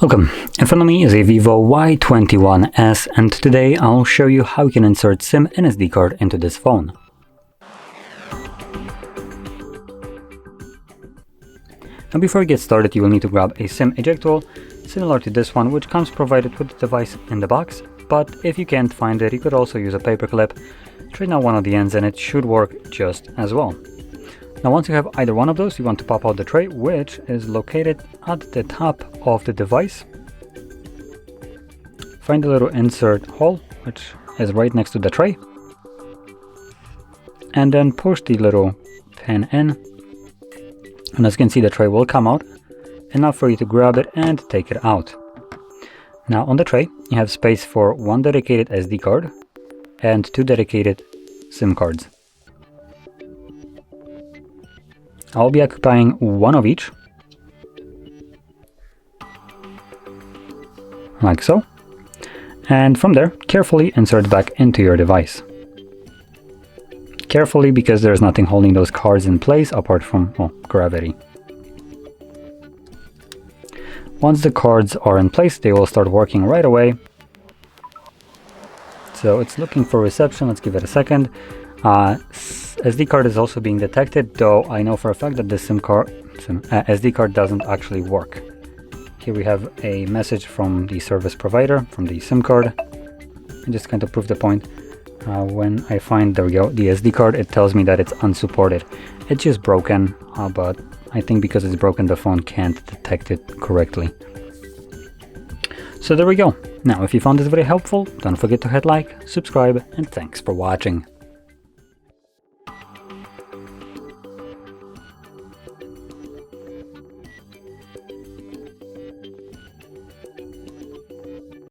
Welcome, in front of me is a VIVO Y21s, and today I'll show you how you can insert SIM and SD card into this phone. Now before we get started, you will need to grab a SIM eject tool, similar to this one, which comes provided with the device in the box, but if you can't find it, you could also use a paper clip, straighten out one of the ends and it should work just as well. Now once you have either one of those, you want to pop out the tray, which is located at the top of the device. Find the little insert hole, which is right next to the tray. And then push the little pin in. And as you can see, the tray will come out. Enough for you to grab it and take it out. Now on the tray, you have space for one dedicated SD card and two dedicated SIM cards. I'll be occupying one of each, like so, and from there carefully insert back into your device. Carefully, because there's nothing holding those cards in place apart from, well, gravity. Once the cards are in place, they will start working right away. So it's looking for reception. Let's give it a second. SD card is also being detected, though I know for a fact that the SD card doesn't actually work. Here we have a message from the service provider, from the SIM card. And just kind of prove the point. When I find, there we go, the SD card, it tells me that it's unsupported. It's just broken, but I think because it's broken, the phone can't detect it correctly. So there we go. Now, if you found this video helpful, don't forget to hit like, subscribe, and thanks for watching.